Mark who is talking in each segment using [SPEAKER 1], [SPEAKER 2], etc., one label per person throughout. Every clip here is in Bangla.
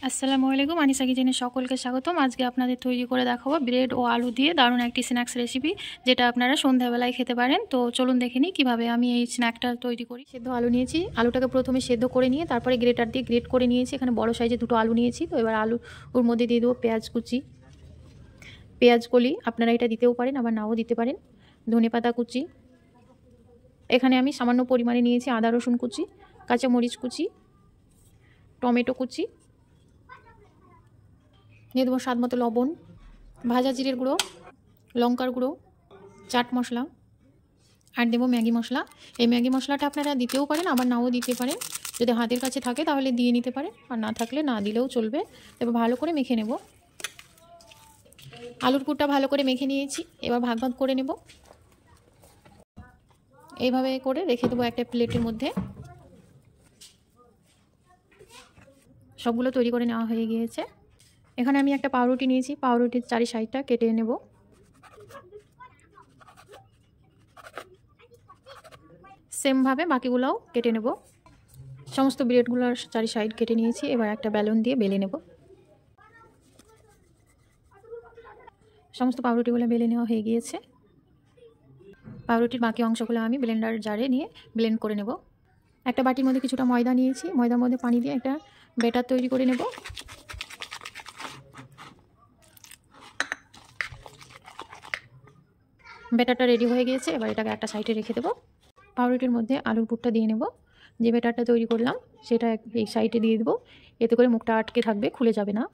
[SPEAKER 1] আসসালামু আলাইকুম, আনিসা কিচেনে সকলকে স্বাগতম। আজকে আপনাদের তৈরি করে দেখাবো ব্রেড ও আলু দিয়ে দারুণ একটি স্ন্যাক্স রেসিপি, যেটা আপনারা সন্ধ্যাবেলায় খেতে পারেন। তো চলুন দেখে নিই কীভাবে আমি এই স্ন্যাকটা তৈরি করি। সেদ্ধ আলু নিয়েছি, আলুটাকে প্রথমে সেদ্ধ করে নিয়ে তারপরে গ্রেটার দিয়ে গ্রেট করে নিয়েছি। এখানে বড় সাইজে দুটো আলু নিয়েছি। তো এবার আলুর মধ্যে দিয়ে দেবো পেঁয়াজ কুচি, পেঁয়াজ কলি, আপনারা এটা দিতেও পারেন আবার নাও দিতে পারেন। ধনেপাতা কুচি, এখানে আমি সামান্য পরিমাণে নিয়েছি আদা রসুন কুচি, কাঁচামরিচ কুচি, টমেটো কুচি, দিয়ে দেবো স্বাদ মতো লবণ, ভাজা জিরের গুঁড়ো, লঙ্কার গুঁড়ো, চাট মশলা, আর দেবো ম্যাগি মশলা। এই ম্যাগি মশলাটা আপনারা দিতেও পারেন আবার নাও দিতে পারেন। যদি হাতের কাছে থাকে তাহলে দিয়ে নিতে পারেন, আর না থাকলে না দিলেও চলবে। এবার ভালো করে মেখে নেব। আলুর পুরটা ভালো করে মেখে নিয়েছি, এবার ভাগ ভাগ করে নেব। এইভাবে করে রেখে দেবো একটা প্লেটের মধ্যে। সবগুলো তৈরি করে নেওয়া হয়ে গিয়েছে। এখানে আমি একটা পাউরুটি নিয়েছি, পাউরুটির চারি সাইডটা কেটে নেব। সেমভাবে বাকিগুলোও কেটে নেব। সমস্ত ব্রেডগুলোর চারি সাইড কেটে নিয়েছি। এবার একটা বেলুন দিয়ে বেলে নেব। সমস্ত পাউরুটিগুলো বেলে নেওয়া হয়ে গিয়েছে। পাউরুটির বাকি অংশগুলো আমি ব্লেন্ডার জারে নিয়ে ব্লেন্ড করে নেব। একটা বাটির মধ্যে কিছুটা ময়দা নিয়েছি, ময়দার মধ্যে পানি দিয়ে একটা ব্যাটার তৈরি করে নেব। ব্যাটারটা রেডি হয়ে গিয়েছে, এবার এটাকে একটা সাইডে রেখে দেবো। পাউরুটির মধ্যে আলুর পুরটা দিয়ে নেব। যে ব্যাটারটা তৈরি করলাম সেটা এই সাইডে দিয়ে দেবো, এতে করে মুখটা আটকে থাকবে, খুলে যাবে না।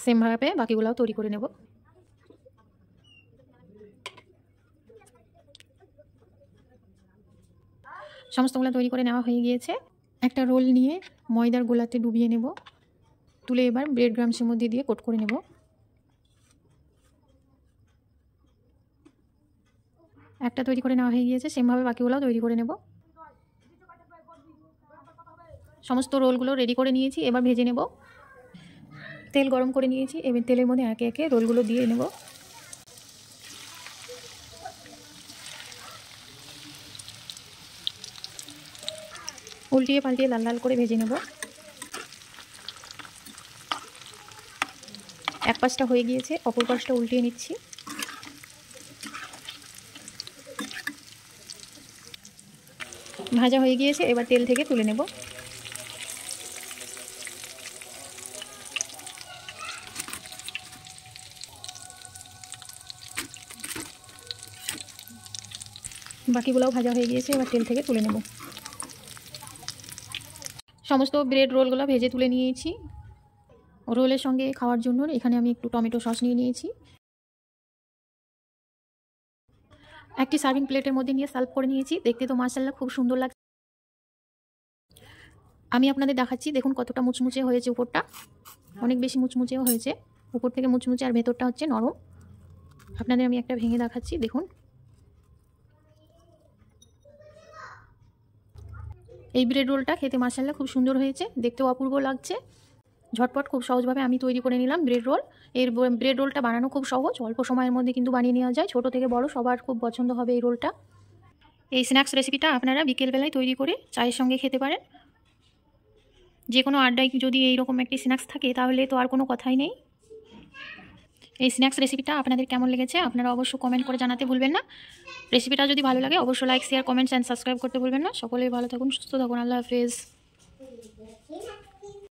[SPEAKER 1] সেমভাবে বাকিগুলোও তৈরি করে নেব। সমস্তগুলো তৈরি করে নেওয়া হয়ে গিয়েছে। একটা রোল নিয়ে ময়দার গোলাতে ডুবিয়ে নেব, তুলে এবার ব্রেড ক্রাম্বসের মধ্যে দিয়ে কোট করে নেব। একটা তৈরি করে নেওয়া হয়ে গিয়েছে, সেমভাবে বাকিগুলোও তৈরি করে নেব। সমস্ত রোলগুলো রেডি করে নিয়েছি, এবার ভেজে নেব। তেল গরম করে নিয়েছি, এবার তেলের মধ্যে একে একে রোলগুলো দিয়ে নেব। উল্টিয়ে পাল্টিয়ে লাল লাল করে ভেজে নেব। এক পাশটা হয়ে গিয়েছে, অপর পাশটা উল্টিয়ে নিচ্ছি। ভাজা হয়ে গিয়েছে, এবার তেল থেকে তুলে নেব। বাকিগুলোও ভাজা হয়ে গিয়েছে, এবার তেল থেকে তুলে নেব। সমস্ত ব্রেড রোলগুলো ভেজে তুলে নিয়েছি। রোলের সঙ্গে খাওয়ার জন্য এখানে আমি একটু টমেটো সস নিয়ে নিয়েছি। একটি সার্ভিং প্লেটের মধ্যে নিয়ে সার্ভ করে নিয়েছি। দেখতে তো মাশাআল্লাহ খুব সুন্দর লাগছে। আমি আপনাদের দেখাচ্ছি, দেখুন কতটা মুচমুচে হয়েছে। উপরটা অনেক বেশি মুচমুচেও হয়েছে, উপর থেকে মুচমুচে আর ভেতরটা হচ্ছে নরম। আপনাদের আমি একটা ভেঙে দেখাচ্ছি, দেখুন। এই ব্রেড রোলটা খেতে মাশাআল্লাহ খুব সুন্দর হয়েছে, দেখতেও অপূর্ব লাগছে। ঝটপট খুব সহজভাবে আমি তৈরি করে নিলাম ব্রেড রোল। এর ব্রেড রোলটা বানানো খুব সহজ, অল্প সময়ের মধ্যে কিন্তু বানিয়ে নেওয়া যায়। ছোট থেকে বড় সবার খুব পছন্দ হবে এই রোলটা। এই স্ন্যাক্স রেসিপিটা আপনারা বিকেলবেলায় তৈরি করে চায়ের সঙ্গে খেতে পারেন। যে কোনো আড্ডায় যদি এইরকম একটি স্ন্যাক্স থাকে তাহলে তো আর কোনো কথাই নেই। এই স্ন্যাক্স রেসিপিটা আপনাদের কেমন লেগেছে আপনারা অবশ্যই কমেন্ট করে জানাতে ভুলবেন না। রেসিপিটা যদি ভালো লাগে অবশ্যই like, share, comments and subscribe করতে ভুলবেন না। সকলেই ভালো থাকুন, সুস্থ থাকুন। আল্লাহ হাফেজ।